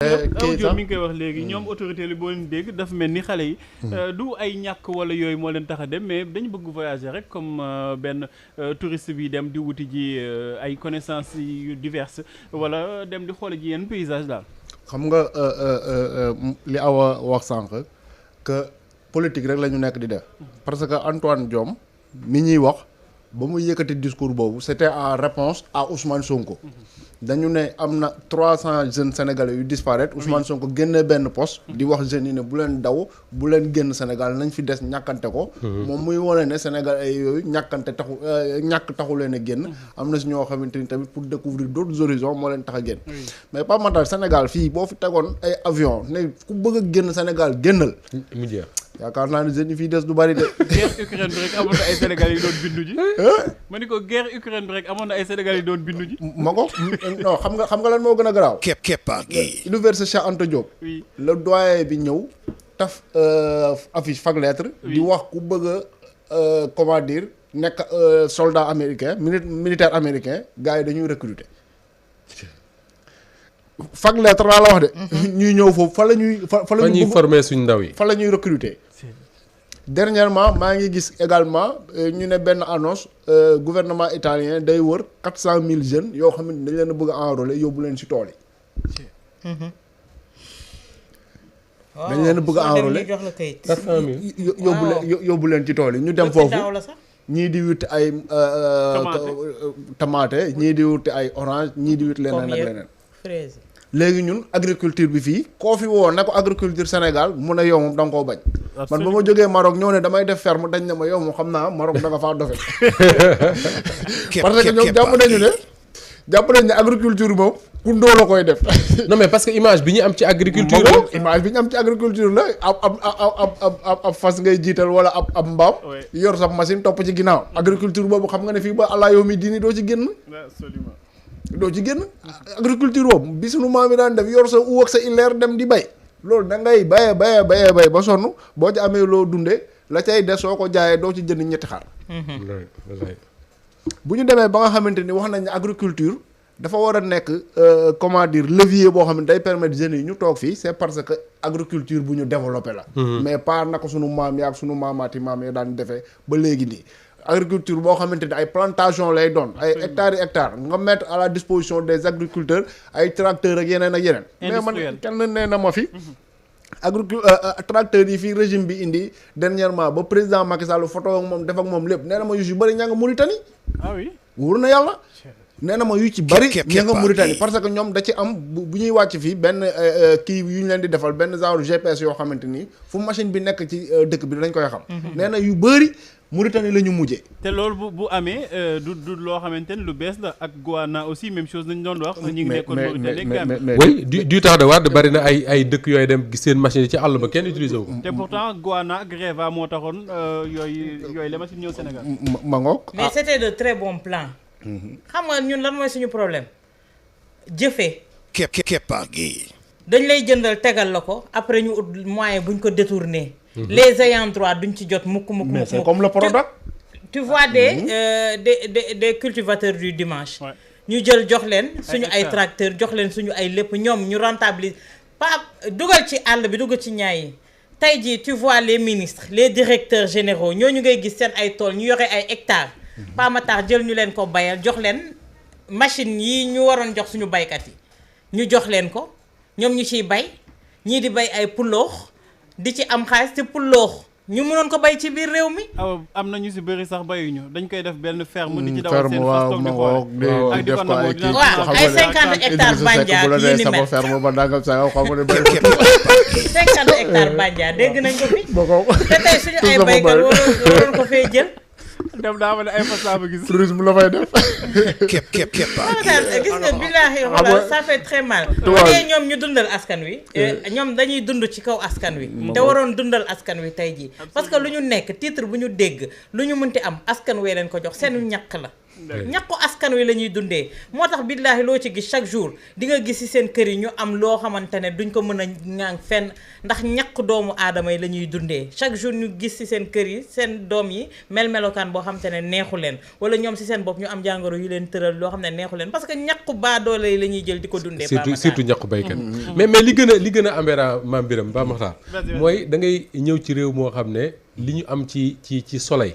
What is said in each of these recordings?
Diop mi ngi koy wax léegi ñoom autorité li boo leen dégg dafa mel ni xale yi du ay ñàkk wala yooyu moo leen tax a dem mais dañu bëgg voyager rek comme benn touriste bi dem di wuti ji ay connaissances yu diverses wala dem di xoole ji yenn paysage daal. xam nga li Awa wax sànq que politique rek la ñu nekk di def parce que Antoine Diome mi ñuy wax ba mu yëkkati discours boobu c'était en réponse à Ousmane Sonko. dañu ne am na 300 jeunes sénégalais yu disparaître Ousmane Sonko génne benn poste di wax jeunes yi ne bu leen daw bu leen génn Sénégal nañ fi des ñàkkante ko moom muy wane ne Sénégal ay yooyu ñàkkante taxu ñàkk taxu leen a génn am na si ñoo xamante ni tamit pour découvrir d'autres horizons moo leen tax a génn mais pas matal Sénégal fii boo fi tegoon ay avion ne ku bëgg a génn Sénégal génnal mu jeex yaakaar naa ne jeunes yi fii des du bari de. guerre Ukraine bi rek amoon na ay Sénégal yi doon bindu ji. ma ni ko guerre Ukraine bi rek amoon na ay Sénégal yi doon bindu ji. ma ko non xam nga lan moo gën a garaaw. keppaa gi. Université Cheikh Anta Diop. oui le doyen bi ñëw taf affiche fac lettre. di wax ku bëgg a comment dire nekk soldat américain militaire américain gars yi dañuy recruter. fac lettre laa la wax de. ñuy ñëw foofu fa la ñuy former suñ ndaw yi. fa la ñuy recruter. dernièrement maa ngi gis également ñu ne benn annonce gouvernement italien day wër 400 000 jeunes yoo xam ne dañ leen a bëgg a enrôler yóbbu leen ci tool yi. dañ leen a bëgg a enrôler 400 000 yóbbu leen ci tool yi ñu dem foofu. ñii di wuti ay tomate ñii di wuti ay orange ñii di wuti leneen ak leneen. léegi ñun agriculture bi fii koo fi woo ne ko agriculture Sénégal mun a yow moom da nga koo bañ. man ba ma jógee Maroc ñëw ne damay def ferme dañ ne ma yow moom xam naa Maroc da nga faa dofe parce que ñoom jàpp nañ ne agriculture moom ku ndóo la koy def. non mais parce que image bi ñu am ci agriculture la. image bi ñu am ci agriculture la ab fas ngay jiital wala ab mbaam. yor sa machine topp ci ginnaaw. agriculture boobu xam nga ne fii ba allah yow mi diini doo ci génn. doo ci génn agriculture boobu bi sunu maam yi daan def yor sa uw ak sa illeer dem di bay loolu da ngay bay ba sonn boo ci amee loo dundee la cay des soo ko jaayee doo ci jënd ñetti xar. bu ñu demee ba nga xamante ni wax nañ ne agriculture dafa war a nekk comment dire levier boo xam ne day permettre jeunes yi ñu toog fii c'est parce que agriculture bu ñu développé la. mais pas naka sunu maam yaak sunu maamaati maam ya daan defee ba léegi nii. agriculture boo xamante ni ay plantation lay doon ay hectares nga mettre à la disposition des agriculteurs ay tracteurs ak yeneen. mais man kenn nee na ma fi. tracteurs yi fii régime bi indi dernièrement ba président Macky Sall photo ak moom def ak moom lépp nee na ma yu ci bëri ña nga Mauritanie. ah oui wóor na yàlla. nee na ma yu ci bëri ña nga Mauritanie parce que ñoom da ci am bu ñuy wàcc fii benn kii yu ñu leen di defal benn genre GPS yoo xamante ni fu machine bi nekk ci dëkk bi dañ koy xam. nee na yu bëri. Mauritanie la ñu mujjee. te loolu bu amee du loo xamante ni lu bees la ak Guyana aussi même chose nañ doon wax. ñu ngi nekkoon Mauritanie oui du temps de Wade bari na ay dëkk yooyu dem gis seen machine yi ci àll ba kenn utilisé wu ko. te pourtant Guyana ak Réva moo taxoon yooyu la machine ñëw Sénégal. ma ngoog mais c'était de très bons plans. xam nga ñun lan mooy suñu problème jëfee. keppaa gi. dañ lay jëndal tegal la ko après ñu ut moyen buñ ko détourner. les ayants droit duñ ci jot mukk. mais c'est comme le produit. tu vois des cultivateurs du dimanche. ñu jël jox leen suñu ay tracteurs jox leen suñu ay lépp ñoom ñu rentabiliser pas dugal ci àll bi dugal ci ñaay yi tey jii tu vois les ministres les directeurs généraux ñooñu ngay gis seen ay tool ñu yore ay hectares. pas matar jël ñu leen ko bayal jox leen machine yi ñu waroon jox suñu baykat yi ñu jox leen ko ñoom ñu ciy bay ñii di bay ay puloox di ci am xaalis te puloox ñu mënoon ko bay ci biir réew mi. am na ñu si bëri sax bayuñu dañ koy def benn ferme di ci dawal seen fas toog di xool ak di ko nangoo dina waaw ay 50 hectares Bandia yi ni mel ferme ba dangam sa xam nga 50 hectares Bandia dégg nañ ko fi te tey suñu ay baykat waroon ko fee jël. dem daa ma ne ay fas laa ba gis. tourisme la fay def. kepp gis nga billaahi xoolal ça fait très mal. te ñoom ñu dundal askan wi. ñoom dañuy dund ci kaw askan wi. te waroon dundal askan wi tey jii. parce que lu ñu nekk titre bu ñu dégg lu ñu mënti am askan wee leen ko jox seenu ñàkk la. ñàkku askan wi la ñuy dundee moo tax billaahi loo ci gis chaque jour di nga gis ci seen kër yi ñu am loo xamante ne duñ ko mën a ŋaan fenn ndax ñàkk doomu aadama yi la ñuy dundee chaque jour ñu gis ci seen kër yi seen doom yi melokaan boo xamante ne neexu leen wala ñoom ci seen bopp ñu am jàngoro yu leen tëral loo xam ne neexu leen parce que ñàkku baadoole yi la ñuy jël di ko dundee surtout ñàkku baykat mais li gën a améra Mame Birame Ba Makhtar mooy da ngay ñëw ci réew moo xam ne li ñu am ci soleil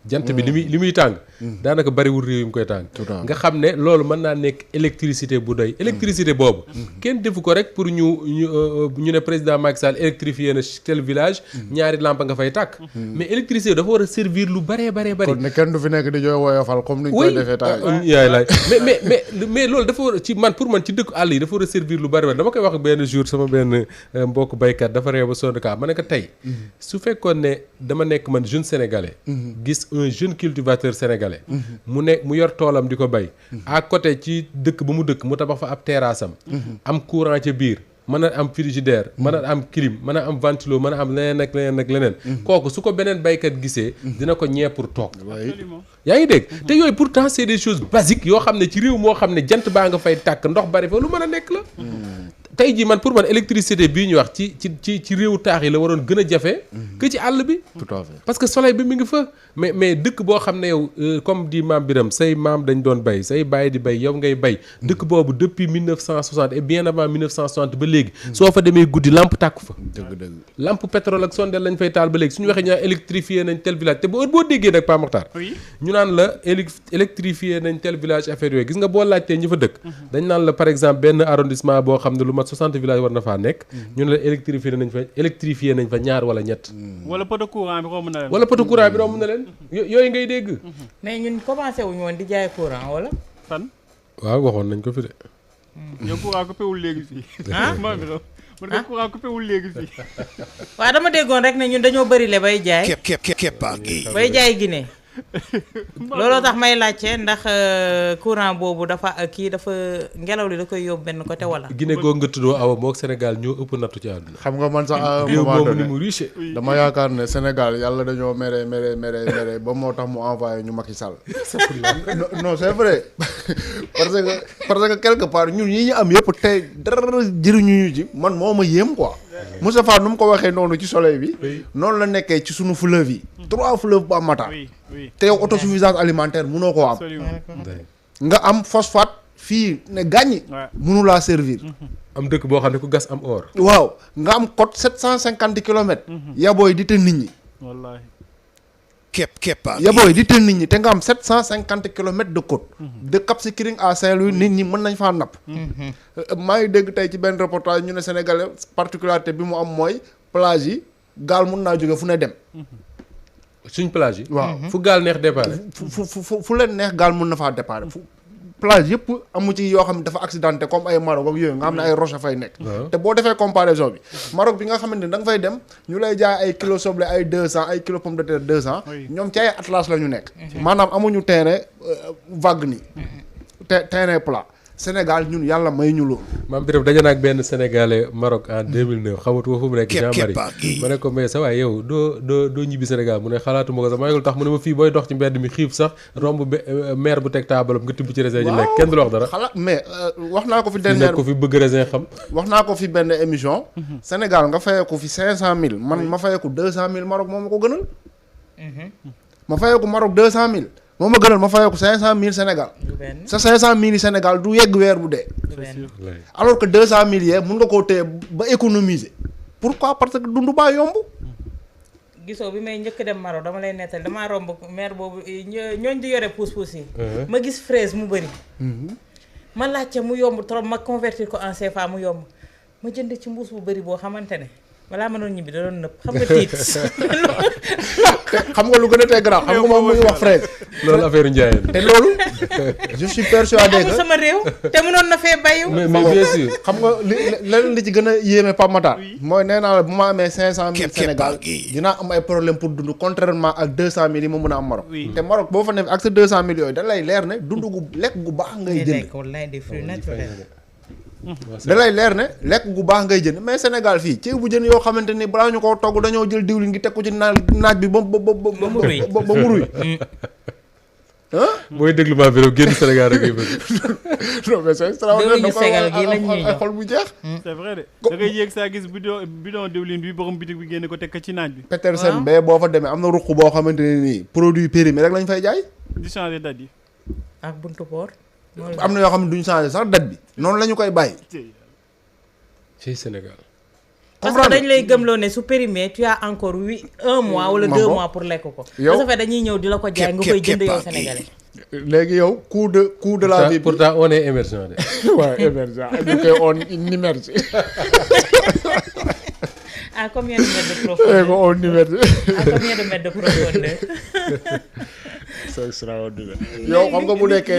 jant bi li muy tàng daanaka bariwul réew yi mu koy tàng nga xam ne loolu mën naa nekk électricité bu doy électricité boobu kenn defu ko rek pour ñu ne président Macky Sall électrifié na tel village ñaari lampe nga fay tàkk mais électricité dafa war a servir lu bare kon ne kenn du fi nekk di jooy woyofal comme ni ñu koy defee taay yaay laay mais loolu dafa war ci man ci dëkku àll yi dafa war a servir lu bari dama koy wax benn jour sama benn mbokk baykat dafa réew ba sondka ma ne ko tey su fekkoon ne dama nekk man jeune sénégalais gis un jeune cultivateur sénégalais mu yor toolam di ko bay à côté ci dëkk ba mu dëkk mu tabax fa ab terrasse am courant ca biir mën a am frigidaire mën a am clim mën a am ventilo mën a am leneen ak leneen kooku su ko beneen baykat gisee dina ko ñee pour toog yaa ngi dégg te yooyu pourtant c'est des choses basiques yoo xam ne ci réew moo xam ne jant baa nga fay tàkk ndox bari fa lu mën a nekk la tey jii man pour man électricité bii ñu wax ci réewu taax yi la waroon gën a jafe que ci àll bi tout à fait parce que soleil bi mi ngi fa mais dëkk boo xam ne yow comme di Mame Birame say maam dañ doon bay say baay di bay yow ngay bay dëkk boobu depuis 1960 et bien avant 1960 ba léegi soo fa demee guddi lampe tàkku fa dëgg lampe pétrole ak sondeel lañ fay taal ba léegi suñu waxee ñaa électrifié nañ tel village te boo déggee nag Pa Makhtar ñu naan la électrifié nañ tel village affaire yooyu gis nga boo laajtee ñi fa dëkk dañ naan la par exemple benn arrondissement boo xam ne lu mat 60 villages war na faa nekk ñu ne la électrifié nañ fa ñaar wala ñett wala poto courant bi romb na leen yooyu ngay dégg mais ñun commencé wuñu woon di jaay courant wala fan waaw waxoon nañ ko fi de yow courant coupé wul léegi fii man ko courant coupé wul léegi fii waaw dama déggoon rek ne ñun dañoo bëri le bay jaay bay jaay Guinée looloo tax may laajte ndax courant boobu dafa ngelaw li da koy yóbbu benn côté wala Guinée googu nga tuddoo awa mook Sénégal ñoo ëpp nattu ci àdduna xam nga man sax à un moment donné ni mu riche dama yaakaar ne Sénégal yàlla dañoo mere ba moo tax mu envoyé ñu Macky Sall non c'est vrai parce que quelque part ñun yi ñu am yëpp tey dara jëriñu ñu ci man moo ma yéem quoi Moustapha nu mu ko waxee noonu ci soleil bi noonu la nekkee ci sunu fleuve yi 3 fleuves ba mata te yow autosuffisance alimentaire mënoo koo am nga am phosphate fii ne gàññi mënu laa servir am dëkk boo xam ne ku gas am or waaw nga am côte 750 kilomètres yabooy di te nit ñi wallaahi yabooy di te nit ñi te nga am 750 kilomètres de côte de Cap Skirring à Saint-Louis nit ñi mën nañ faa napp maa ngi dégg tey ci benn reportage ñu ne sénégalais particularité bi mu am mooy plage yi gaal mun naa jóge fu ne dem suñ plage yi waaw fu gaal neex départ fu leen neex gaal mun na faa départ plage yëpp amu ci yoo xam ne dafa accidenté comme ay Maroc ak yooyu nga xam ne ay roche fay nekk te boo defee comparaison bi Maroc bi nga xamante ne da nga fay dem ñu lay jaay ay kilo soble ay 200 ay kilo pomme de terre 200 ñoom ci ay atlas la ñu nekk maanaam amuñu terrain vague nii terrain plat Sénégal ñun yàlla may ñu loolu. Mame Birame daje naa ak benn sénégalais Maroc en 2009 xamatuma fu mu nekk. Jean-Marie ma ne ko mais sa waay yow doo ñibbi Sénégal mu ne xalaatuma ko sax ma ne ko tax mu ne ma fii booy dox ci mbedd mi xiif sax romb maire bu teg taabalam nga tibb ci raisin ji lekk kenn du la wax dara. xalaat mais wax naa ko fi. dernière ko fi bëgg raisin xam. wax naa ko fi benn émission. Sénégal nga fayeeku fi 500000 man ma fayeeku 200000 Maroc moo ma ko gënal. ma fayeeku Maroc 200000. moo ma gënal ma fayeeku 500000 Sénégal. sa 500000 yi Sénégal du yegg weer bu dee. alors que 200000 yee mun nga koo téye ba économiser. pourquoi parce que dundu baa yomb. gisoo bi may njëkk dem Maroc dama lay nettali damaa romb maire boobu ñooñ di yore pousse-pousse yi. ma gis fraise mu bëri. ma laajte mu yomb trop ma convertir ko en CFA mu yomb ma jënd ci mbuus bu bëri boo xamante ne. balaa ma doon ñibbi da doon nëpp xam nga tiit. xam nga lu gën a tey grave xam nga moom mu ngi wax fraise. loolu affaire njaayeen. te loolu. je suis persuadé que sama réew. te mënoon na fee bayu. mais bien sûr. xam nga leneen li ci gën a yéeme Pape Matar. mooy nee naa la bu ma amee 500000 Sénégal dinaa am ay problème pour dund contrairement ak 200000 yi ma mën a am Maroc. te Maroc boo fa ne ak sa 200000 yooyu da lay leer ne dund gu lekk gu baax ngay jënd. da lay leer ne lekk gu baax ngay jënd mais Sénégal fii ceebu jën yoo xamante ni balaa ñu koo togg dañoo jël diwlin ngi teg ko ci naaj bi ba mu ruy booy déglu maa bi génn Sénégal rek ngay bëgg. non mais c'est extraordinaire ñu segal gi lañ ñuy ay xol bu jeex. c'est vrai de da ngay yéeg saa gis bidon diwlin bi borom bitig bi génne ko teg ko ci naaj bi. Pétersen bee boo fa demee am na ruq boo xamante ne nii produit périmé rek lañ fay jaay. di changer date yi. ak buntu port. am na yoo xam ne duñ changer sax date bi noonu la ñu koy bàyyi. ci Sénégal. parce que dañ lay gëmloo ne su périmé tu as encore 1 mois wala 2 mois pour lekk ko. yow ça fait dañuy ñëw di la ko jaay nga koy jënd yow sénégalais. léegi yow coût de la vie. pourtant on est émergent de. waaw émergent ñu koy on immergé. À combien de mètres de profondeur? on immergé. À combien de mètres de profondeur? c'est extraordinaire. yow xam nga bu nekkee